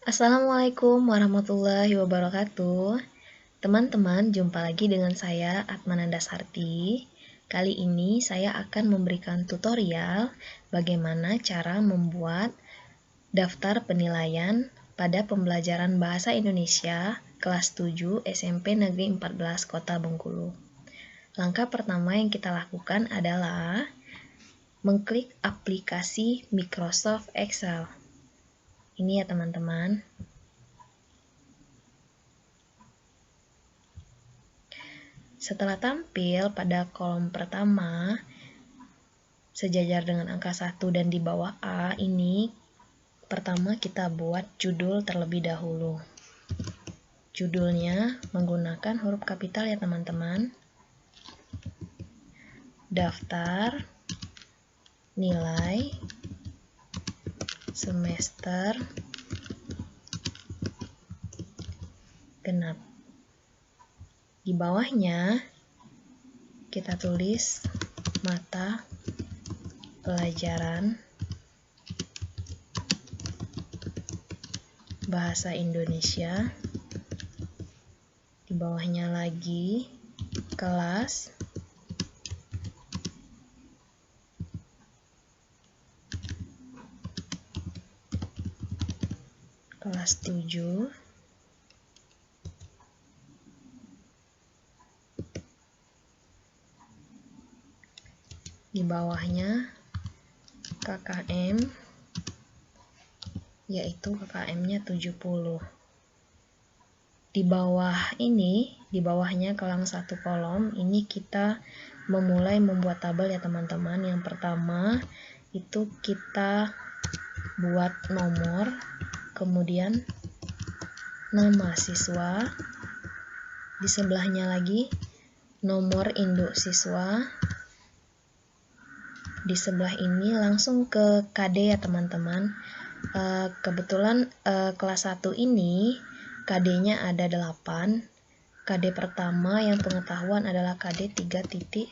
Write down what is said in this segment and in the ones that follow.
Assalamualaikum warahmatullahi wabarakatuh. Teman-teman, jumpa lagi dengan saya Atmananda Sarti. Kali ini saya akan memberikan tutorial bagaimana cara membuat daftar penilaian pada pembelajaran Bahasa Indonesia kelas 7 SMP Negeri 14 Kota Bengkulu. Langkah pertama yang kita lakukan adalah mengklik aplikasi Microsoft Excel. Ini ya teman-teman. Setelah tampil pada kolom pertama, sejajar dengan angka 1 dan di bawah A, ini pertama kita buat judul terlebih dahulu. Judulnya menggunakan huruf kapital ya teman-teman. Daftar nilai semester genap. Di bawahnya kita tulis mata pelajaran Bahasa Indonesia. Di bawahnya lagi kelas kelas 7. Di bawahnya KKM, yaitu KKM-nya 70. Di bawah ini, di bawahnya kelang satu kolom, ini kita memulai membuat tabel ya teman-teman. Yang pertama itu kita buat nomor, kemudian nama siswa, di sebelahnya lagi nomor induk siswa. Di sebelah ini langsung ke KD ya teman-teman. Kebetulan kelas 1 ini KD-nya ada 8. KD pertama yang pengetahuan adalah KD 3.9.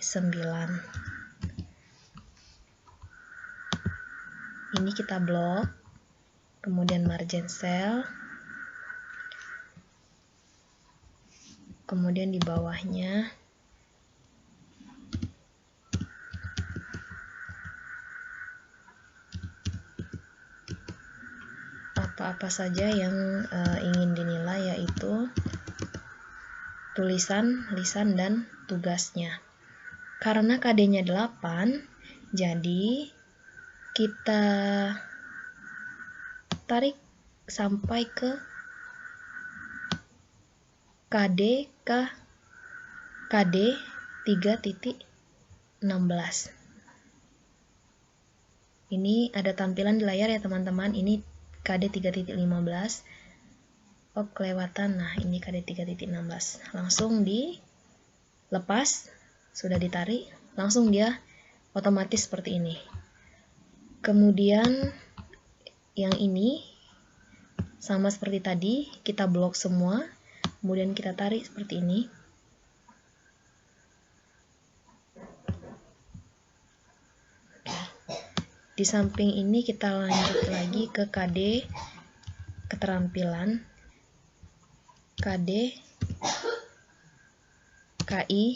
Ini kita blok, kemudian margin cell, kemudian di bawahnya apa-apa saja yang ingin dinilai, yaitu tulisan, lisan, dan tugasnya. Karena KD-nya 8, jadi kita tarik sampai ke KD 3.16. Ini ada tampilan di layar ya teman-teman. Ini KD 3.15. Oh, kelewatan. Nah, ini KD 3.16. Langsung dilepas, sudah ditarik, langsung dia otomatis seperti ini. Kemudian yang ini sama seperti tadi, kita blok semua, kemudian kita tarik seperti ini. Di samping ini kita lanjut lagi ke KD keterampilan, KD KI,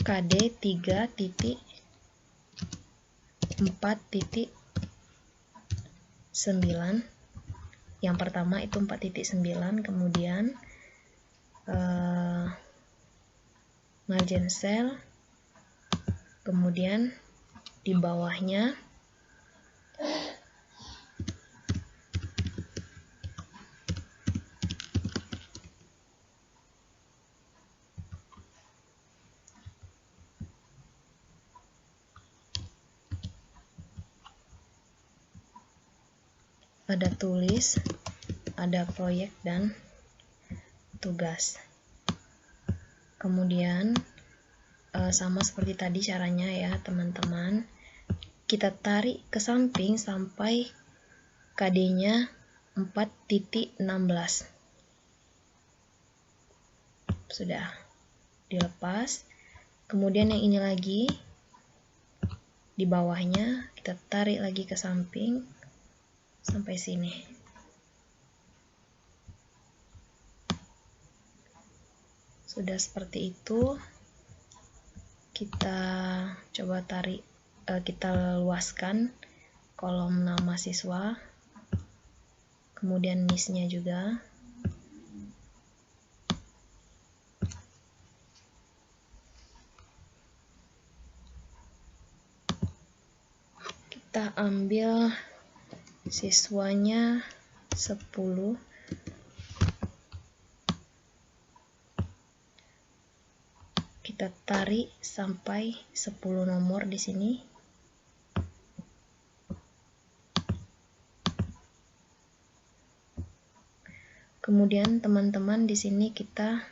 KD 3.4.9. Yang pertama itu 4.9, kemudian margin cell, kemudian di bawahnya ada tulis, ada proyek dan tugas. Kemudian sama seperti tadi caranya ya teman-teman, kita tarik ke samping sampai KD-nya 4.16. Sudah dilepas. Kemudian yang ini lagi, di bawahnya kita tarik lagi ke samping sampai sini. Sudah seperti itu, kita coba kita luaskan kolom nama siswa, kemudian NIS-nya juga. Kita ambil siswanya 10. Kita tarik sampai 10 nomor di sini. Kemudian teman-teman di sini kita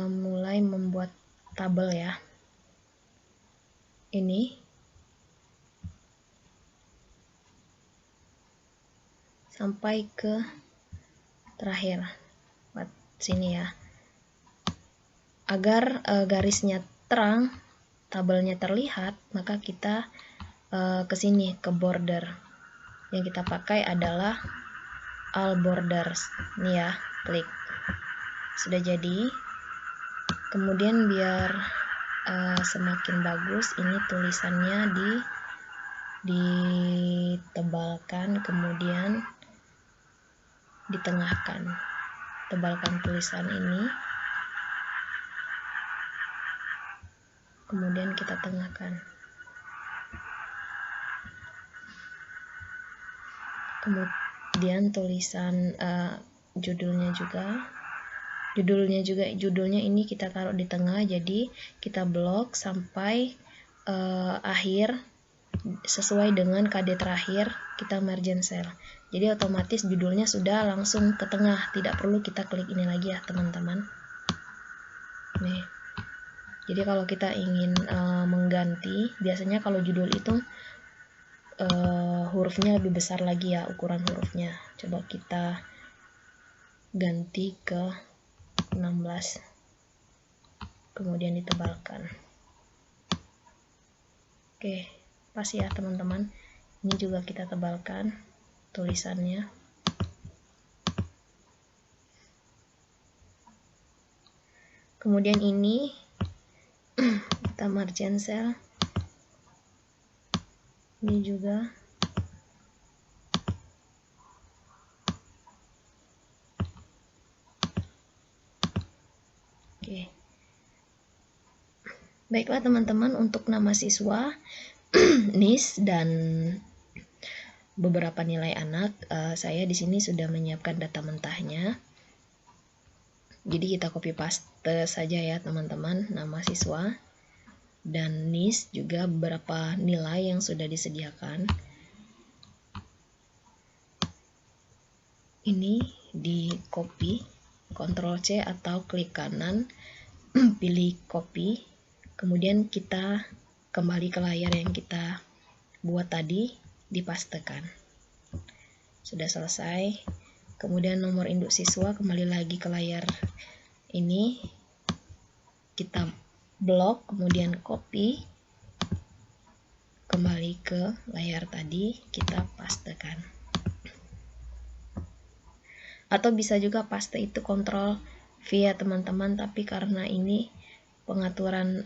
mulai membuat tabel ya. Ini sampai ke terakhir buat sini ya. Agar garisnya terang, tabelnya terlihat, maka kita ke sini ke border. Yang kita pakai adalah all borders. Ini ya, klik. Sudah jadi. Kemudian biar semakin bagus, ini tulisannya ditebalkan, kemudian ditengahkan. Tebalkan tulisan ini, kemudian kita tengahkan. Kemudian tulisan judulnya ini kita taruh di tengah, jadi kita blok sampai akhir sesuai dengan KD terakhir, kita margin cell. Jadi otomatis judulnya sudah langsung ke tengah, tidak perlu kita klik ini lagi ya teman-teman. Nih. Jadi kalau kita ingin mengganti, biasanya kalau judul itu hurufnya lebih besar lagi ya, ukuran hurufnya. Coba kita ganti ke 16, kemudian ditebalkan. Oke, pas ya teman-teman. Ini juga kita tebalkan tulisannya. Kemudian ini kita margin cell. Ini juga. Oke. Baiklah teman-teman, untuk nama siswa, NIS dan beberapa nilai anak, saya di sini sudah menyiapkan data mentahnya. Jadi kita copy paste saja ya teman-teman, nama siswa dan NIS juga beberapa nilai yang sudah disediakan. Ini di copy, Ctrl C atau klik kanan, pilih copy, kemudian kita kembali ke layar yang kita buat tadi, dipastekan. Sudah selesai. Kemudian nomor induk siswa kembali lagi ke layar ini, kita blok, kemudian copy, kembali ke layar tadi, kita pastekan. Atau bisa juga paste itu Ctrl V ya teman-teman, tapi karena ini pengaturan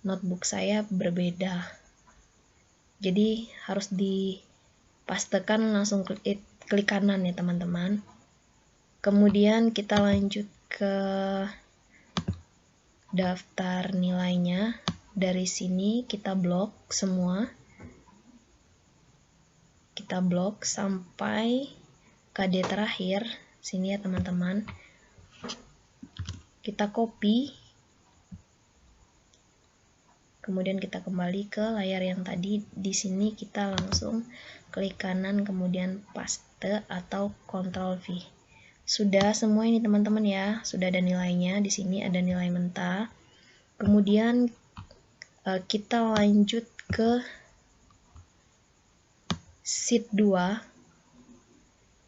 notebook saya berbeda, jadi harus dipastekan langsung klik kanan ya teman-teman. Kemudian kita lanjut ke daftar nilainya. Dari sini kita blok semua, kita blok sampai KD terakhir sini ya teman-teman. Kita copy, kemudian kita kembali ke layar yang tadi. Di sini kita langsung klik kanan, kemudian paste atau Ctrl V. Sudah semua ini teman-teman ya, sudah ada nilainya. Di sini ada nilai mentah. Kemudian kita lanjut ke sheet 2.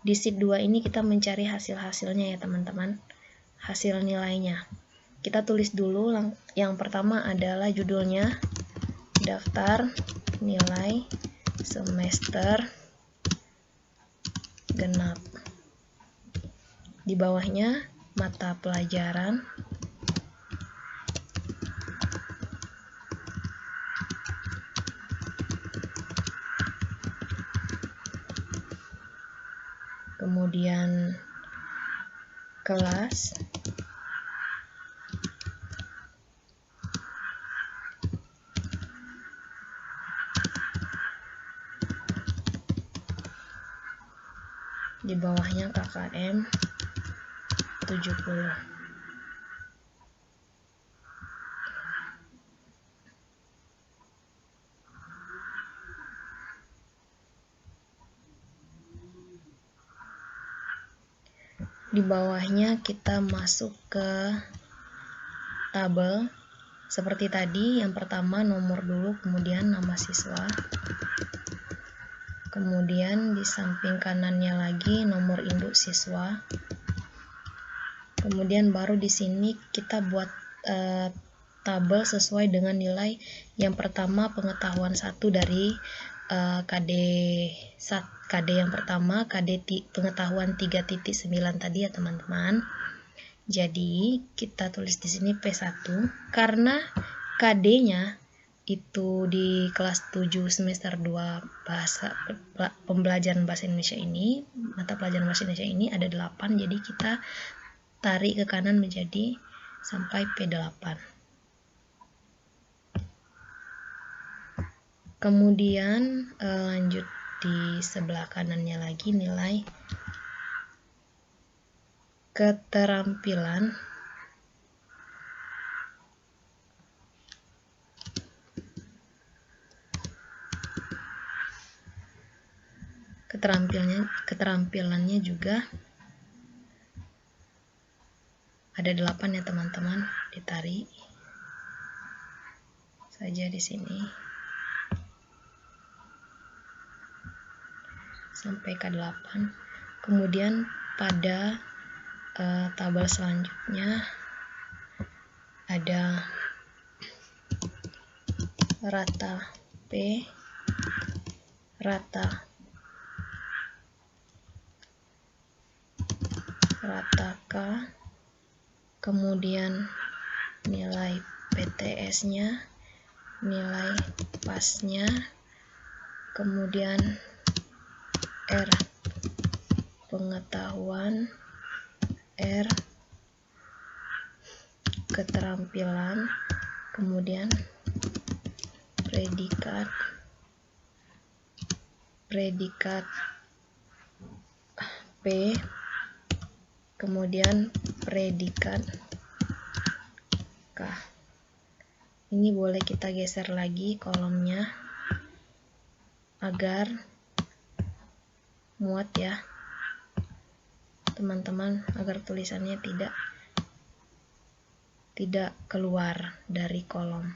Di sheet 2 ini kita mencari hasil-hasilnya ya teman-teman, hasil nilainya. Kita tulis dulu, yang pertama adalah judulnya, daftar nilai semester genap. Di bawahnya mata pelajaran, kemudian kelas, di bawahnya KKM 70. Di bawahnya kita masuk ke tabel seperti tadi. Yang pertama nomor dulu, kemudian nama siswa, kemudian di samping kanannya lagi nomor induk siswa, kemudian baru di sini kita buat tabel sesuai dengan nilai. Yang pertama pengetahuan 1 dari KD yang pertama, pengetahuan 3.9 tadi ya teman-teman. Jadi kita tulis di sini P1 karena KD-nya itu di kelas 7 semester 2 pembelajaran bahasa Indonesia ini, mata pelajaran bahasa Indonesia ini ada 8, jadi kita tarik ke kanan menjadi sampai P8. Kemudian lanjut di sebelah kanannya lagi nilai keterampilan. Keterampilannya juga ada 8 ya teman-teman, ditarik saja di sini sampai K8. Kemudian pada tabel selanjutnya ada rata P, rata K, kemudian nilai PTS-nya, nilai PAS-nya, kemudian R pengetahuan, R keterampilan, kemudian predikat P, kemudian predikat K. Ini boleh kita geser lagi kolomnya agar muat ya teman-teman, agar tulisannya tidak keluar dari kolom.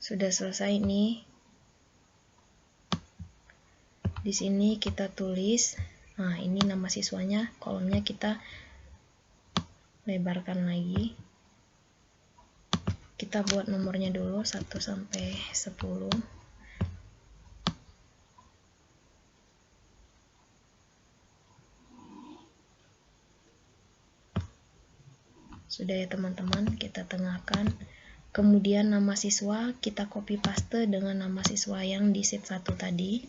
Sudah selesai nih. Di sini kita tulis, nah ini nama siswanya, kolomnya kita lebarkan lagi. Kita buat nomornya dulu 1 sampai 10. Sudah ya teman-teman, kita tengahkan. Kemudian nama siswa kita copy paste dengan nama siswa yang di sheet 1 tadi.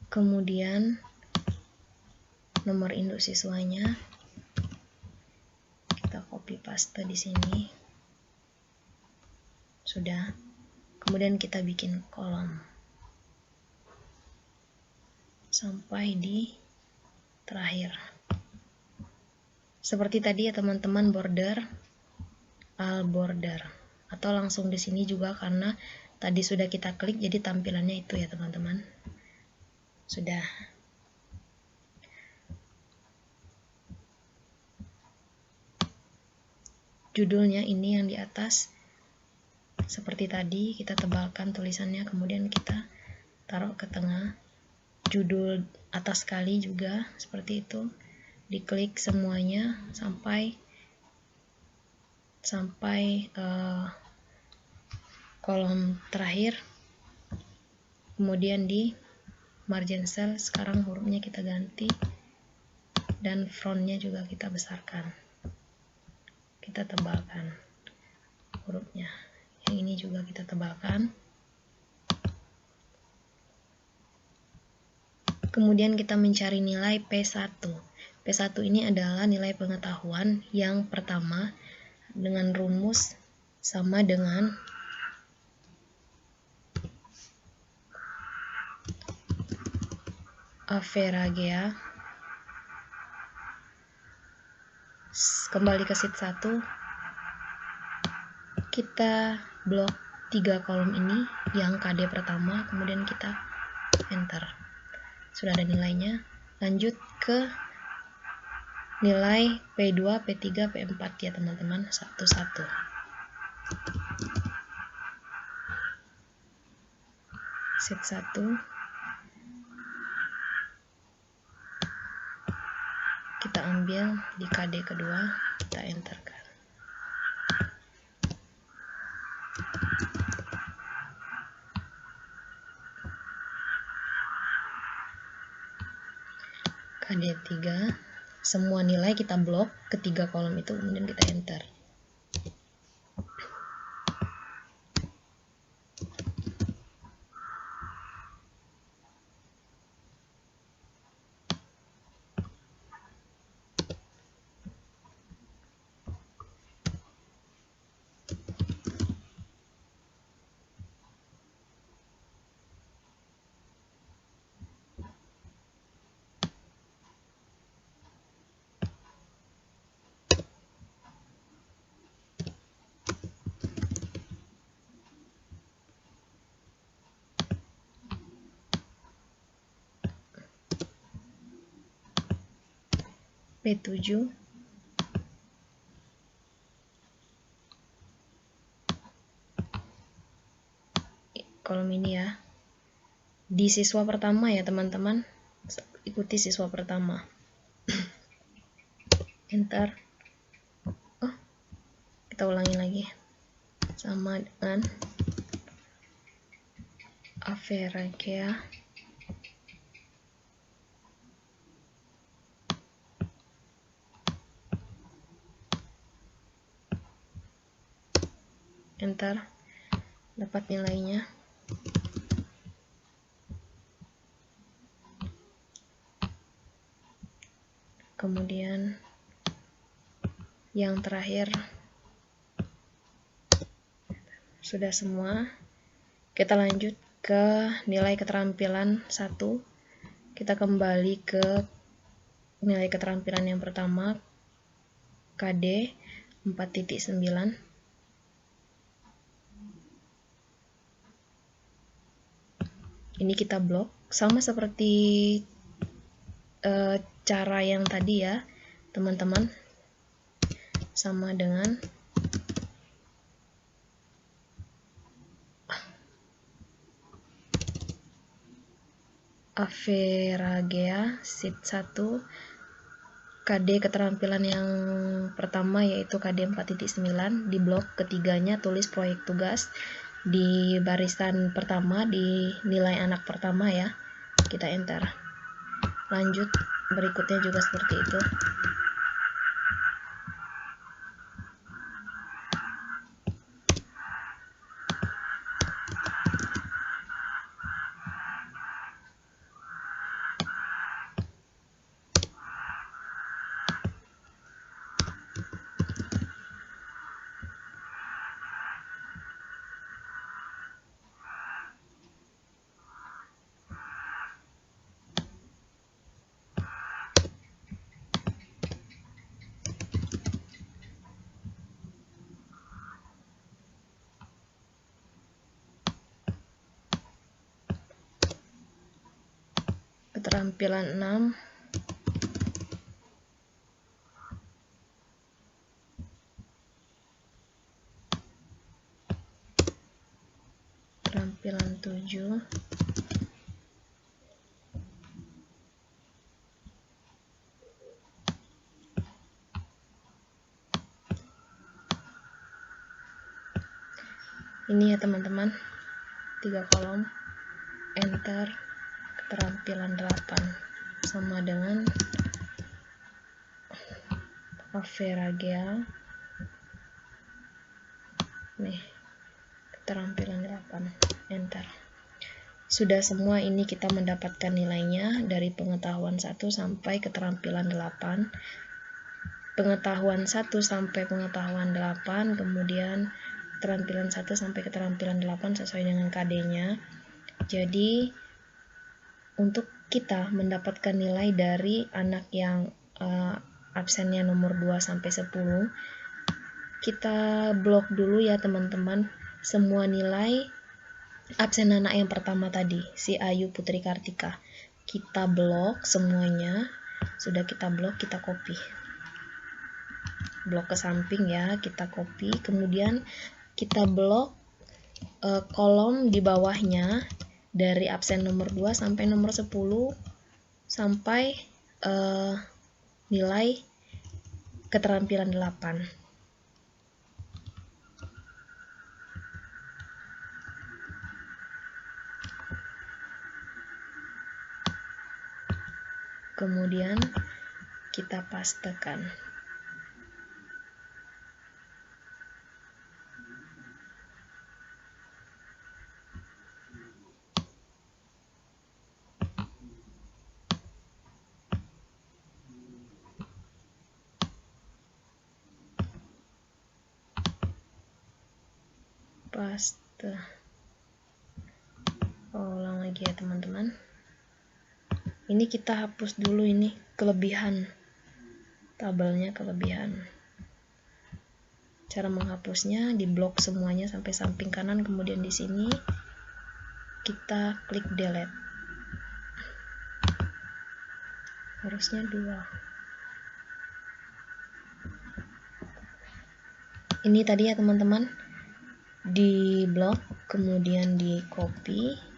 Kemudian nomor induk siswanya kita copy paste di sini. Sudah. Kemudian kita bikin kolom sampai di terakhir. Seperti tadi ya teman-teman, border, all border, atau langsung di sini juga karena tadi sudah kita klik jadi tampilannya itu ya teman-teman. Sudah. Judulnya ini yang di atas. Seperti tadi kita tebalkan tulisannya, kemudian kita taruh ke tengah. Judul atas kali juga seperti itu. diklik semuanya sampai kolom terakhir, kemudian di margin cell sekarang hurufnya kita ganti dan fontnya juga kita besarkan, kita tebalkan hurufnya. Yang ini juga kita tebalkan. Kemudian kita mencari nilai P1. P1 ini adalah nilai pengetahuan yang pertama dengan rumus sama dengan averagea. Kembali ke sheet 1, kita blok 3 kolom ini yang KD pertama, kemudian kita enter. Sudah ada nilainya. Lanjut ke nilai P2, P3, P4 ya teman-teman, satu-satu. Sheet 1, kita ambil di KD kedua, kita enterkan. KD 3, semua nilai kita blok ketiga kolom itu, kemudian kita enter. P7, kolom ini ya, di siswa pertama ya teman-teman, ikuti siswa pertama. Enter. Oh, kita ulangi lagi, sama dengan averagea. Enter, dapat nilainya. Kemudian yang terakhir sudah semua. Kita lanjut ke nilai keterampilan 1. Kita kembali ke nilai keterampilan yang pertama, KD 4.9. Ini kita blok sama seperti cara yang tadi ya teman-teman, sama dengan averagea sheet 1, KD keterampilan yang pertama yaitu KD 4.9, di blok ketiganya tulis proyek tugas, di barisan pertama di nilai anak pertama ya, kita enter. Lanjut berikutnya juga seperti itu. Keterampilan 6, keterampilan 7, Ini ya teman-teman, 3 kolom, enter, keterampilan 8 sama dengan Averagea. Nih, keterampilan 8, enter. Sudah semua ini kita mendapatkan nilainya dari pengetahuan 1 sampai keterampilan 8. Pengetahuan 1 sampai pengetahuan 8, kemudian keterampilan 1 sampai keterampilan 8 sesuai dengan KD-nya. Jadi untuk kita mendapatkan nilai dari anak yang absennya nomor 2 sampai 10, kita blok dulu ya teman-teman semua nilai absen anak yang pertama tadi, si Ayu Putri Kartika. Kita blok semuanya. Sudah kita blok, kita copy. Blok ke samping ya, kita copy. Kemudian kita blok kolom di bawahnya dari absen nomor 2 sampai nomor 10 sampai nilai keterampilan 8. Kemudian kita pastekan. Paste. Ulang lagi ya teman-teman. Ini kita hapus dulu, ini kelebihan tabelnya, kelebihan. Cara menghapusnya di blok semuanya sampai samping kanan, kemudian di sini kita klik delete. Harusnya 2. Ini tadi ya teman-teman, di blok kemudian di copy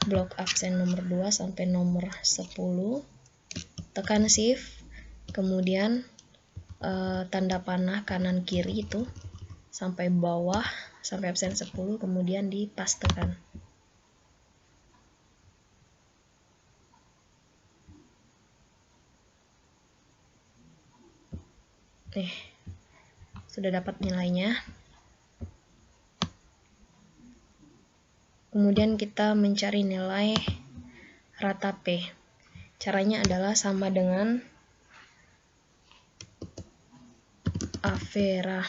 blok absen nomor 2 sampai nomor 10, tekan shift, kemudian tanda panah kanan kiri itu sampai bawah sampai absen 10, kemudian dipastekan. Sudah dapat nilainya. Kemudian kita mencari nilai rata P. Caranya adalah sama dengan Averagea.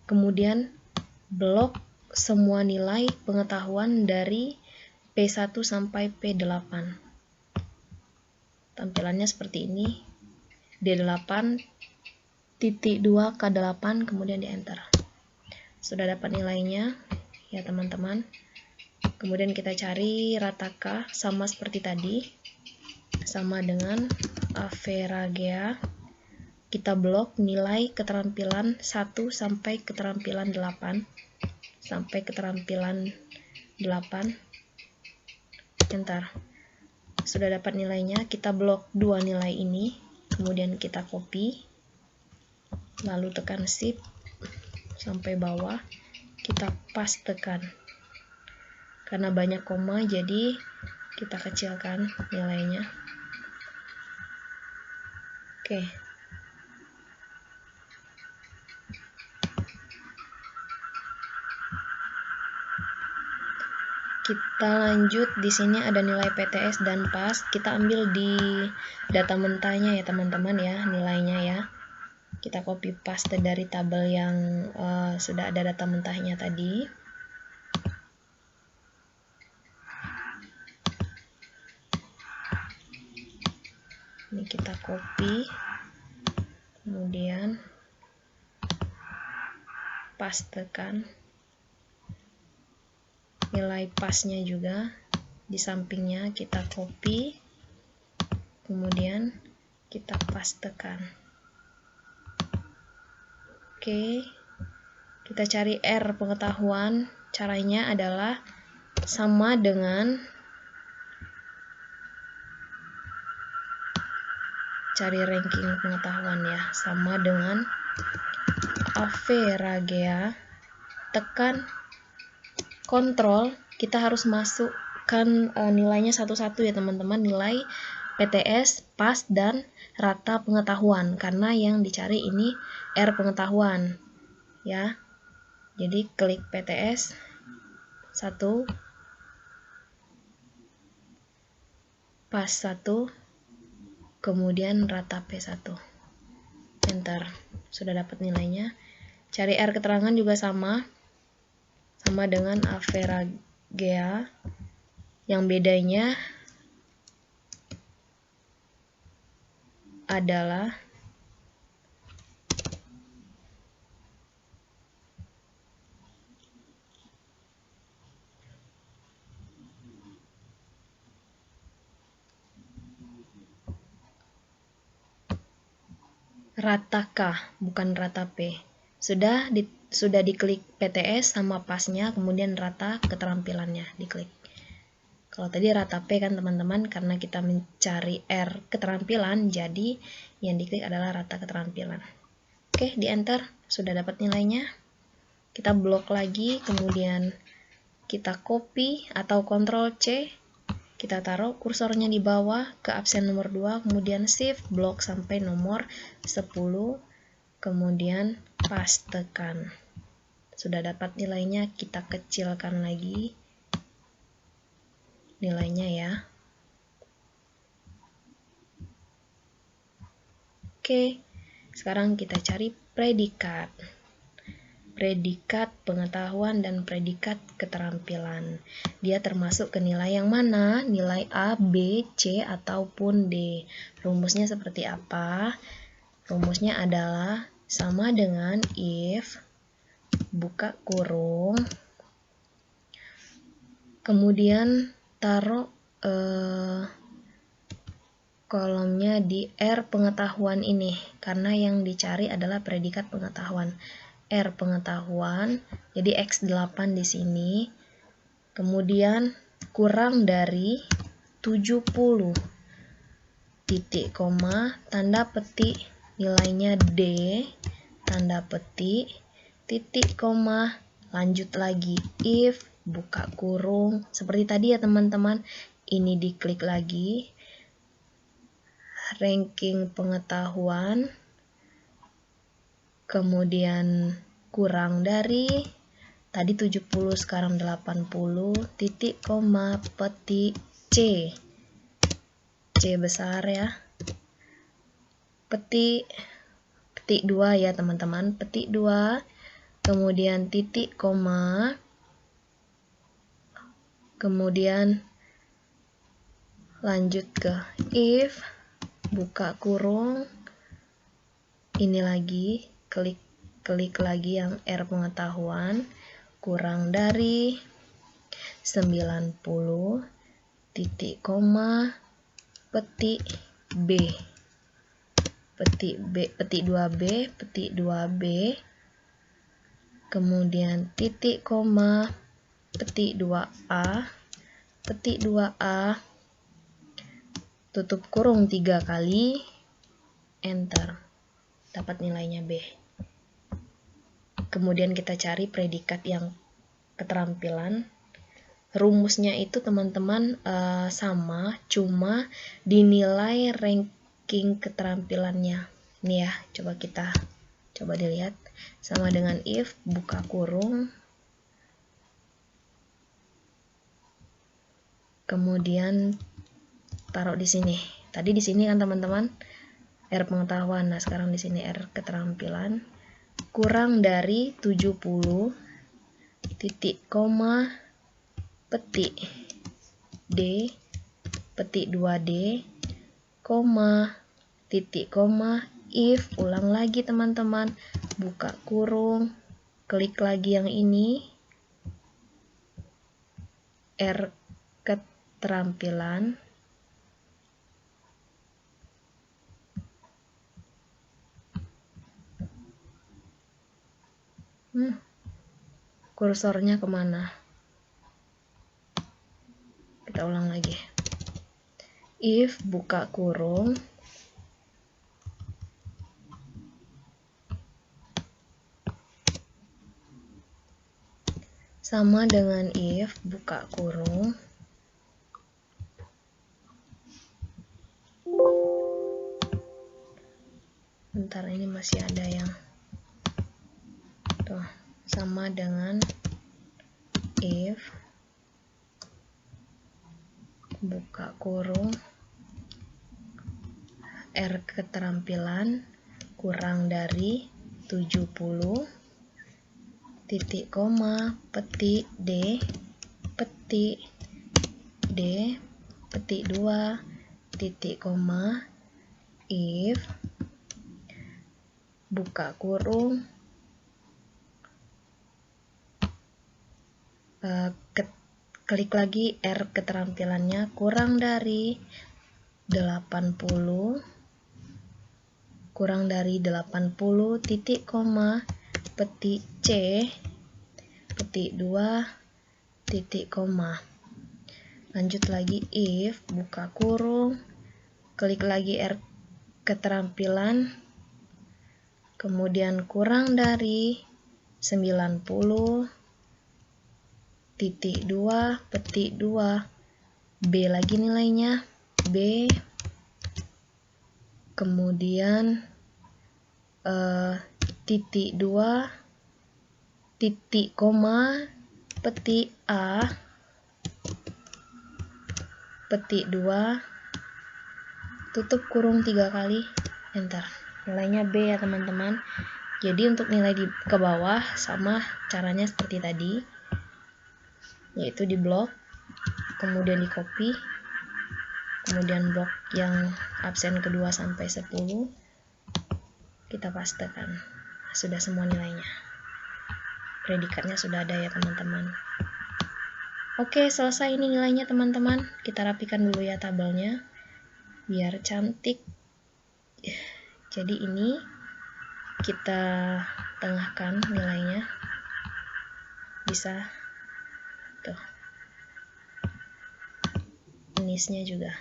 Kemudian blok semua nilai pengetahuan dari P1 sampai P8. Tampilannya seperti ini. D8 titik 2 K8, kemudian di enter. Sudah dapat nilainya ya teman-teman. Kemudian kita cari rata K, sama seperti tadi, sama dengan Averagea. Kita blok nilai keterampilan 1 sampai keterampilan 8 sampai keterampilan 8, enter. Sudah dapat nilainya, kita blok 2 nilai ini, kemudian kita copy, lalu tekan shift sampai bawah, kita pastekan. Karena banyak koma, jadi kita kecilkan nilainya. Oke. Kita lanjut, di sini ada nilai PTS dan PAS. Kita ambil di data mentahnya ya teman-teman ya, nilainya ya. Kita copy paste dari tabel yang sudah ada data mentahnya tadi. Ini kita copy, kemudian pastekan. Nilai pasnya juga di sampingnya kita copy, kemudian kita pastekan. Oke, kita cari R pengetahuan. Caranya adalah sama dengan cari ranking pengetahuan ya, sama dengan averagea, tekan kontrol, kita harus masukkan nilainya satu-satu ya teman-teman, nilai PTS, PAS, dan rata pengetahuan, karena yang dicari ini R pengetahuan ya. Jadi klik PTS 1, PAS 1, kemudian rata P1, enter. Sudah dapat nilainya. Cari R keterangan juga sama dengan averagea, yang bedanya adalah rata K, bukan rata P. Sudah diklik PTS sama pasnya, kemudian rata keterampilannya diklik. Kalau tadi rata P kan teman-teman, karena kita mencari R keterampilan, jadi yang diklik adalah rata keterampilan. Oke, di enter, sudah dapat nilainya. Kita blok lagi, kemudian kita copy atau Ctrl C, kita taruh kursornya di bawah ke absen nomor 2, kemudian shift blok sampai nomor 10, kemudian pastekan. Sudah dapat nilainya, kita kecilkan lagi nilainya ya. Oke, sekarang kita cari predikat. Predikat pengetahuan dan predikat keterampilan. Dia termasuk ke nilai yang mana? Nilai A, B, C, ataupun D. Rumusnya seperti apa? Rumusnya adalah sama dengan if, buka kurung, kemudian taruh kolomnya di R pengetahuan ini, karena yang dicari adalah predikat pengetahuan. R pengetahuan, jadi X8 di sini, kemudian kurang dari 70, titik koma, tanda petik, nilainya D, tanda petik, titik koma, lanjut lagi if, buka kurung, seperti tadi ya teman-teman. Ini diklik lagi, ranking pengetahuan, kemudian kurang dari tadi 70 sekarang 80, titik koma, petik C, C besar ya, petik 2 ya teman-teman, petik 2, kemudian titik koma, kemudian lanjut ke if, buka kurung, ini lagi klik lagi yang R pengetahuan, kurang dari 90, titik koma, petik B, petik 2B, petik 2B, kemudian titik koma, petik 2A, petik 2A, tutup kurung 3 kali, enter, dapat nilainya B. Kemudian kita cari predikat yang keterampilan. Rumusnya itu teman-teman sama, cuma dinilai ranking keterampilannya. Ini ya, coba dilihat, sama dengan if, buka kurung, kemudian taruh di sini. Tadi di sini kan teman-teman R pengetahuan, nah sekarang di sini R keterampilan, kurang dari 70, titik koma, petik D, petik 2D, koma, titik koma, if, ulang lagi teman-teman, buka kurung, klik lagi yang ini, R keterampilan, kursornya kemana? Kita ulang lagi. If, buka kurung, sama dengan if buka kurung bentar, ini masih ada yang tuh, sama dengan if buka kurung R keterampilan kurang dari 70 titik koma petik D petik D petik 2 titik koma if buka kurung klik lagi R keterampilannya kurang dari 80 titik koma petik C petik 2 titik koma. Lanjut lagi if buka kurung, klik lagi R keterampilan, kemudian kurang dari 90 titik 2 petik 2 B lagi nilainya B, kemudian titik 2 titik koma petik A petik 2 tutup kurung 3 kali enter. Nilainya B ya teman-teman. Jadi untuk nilai ke bawah sama caranya seperti tadi, yaitu di blok, kemudian di copy, kemudian blok yang absen kedua sampai 10 kita pastekan. Sudah semua nilainya, predikatnya sudah ada ya teman-teman. Oke, selesai ini nilainya teman-teman. Kita rapikan dulu ya tabelnya biar cantik. Jadi ini kita tengahkan nilainya, bisa tuh jenisnya juga.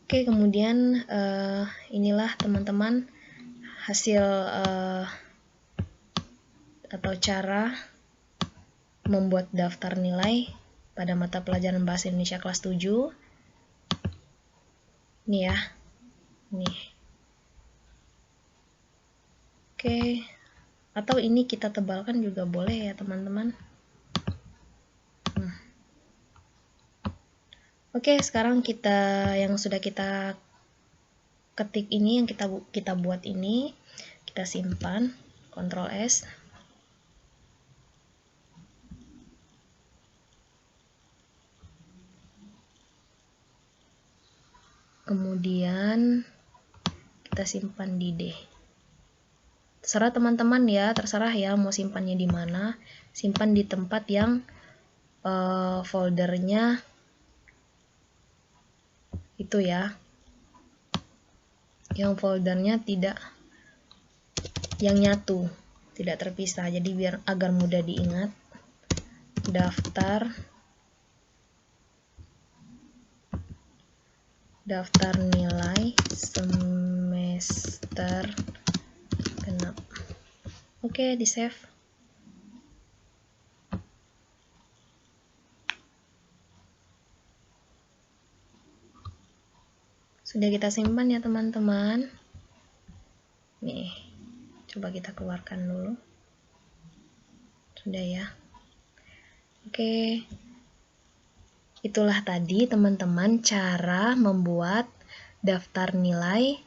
Oke, kemudian inilah teman-teman hasil atau cara membuat daftar nilai pada mata pelajaran Bahasa Indonesia kelas 7. Nih ya, nih. Oke, atau ini kita tebalkan juga boleh ya teman-teman. Oke, sekarang yang sudah kita ketik ini, yang kita buat ini, kita simpan, Ctrl S. Kemudian kita simpan di D. Terserah teman-teman ya, terserah ya mau simpannya di mana. Simpan di tempat yang foldernya itu ya, yang foldernya tidak yang nyatu, tidak terpisah. Jadi biar agar mudah diingat, daftar nilai semester genap. Oke, di save. Sudah kita simpan ya teman-teman. Nih, coba kita keluarkan dulu. Sudah ya. Oke. Itulah tadi teman-teman cara membuat daftar nilai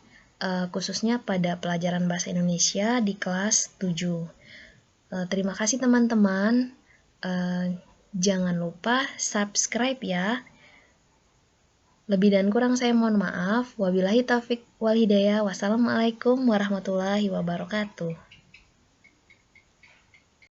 khususnya pada pelajaran Bahasa Indonesia di kelas 7. Terima kasih teman-teman. Jangan lupa subscribe ya. Lebih dan kurang saya mohon maaf. Wabillahi taufiq wal hidayah. Wassalamualaikum warahmatullahi wabarakatuh.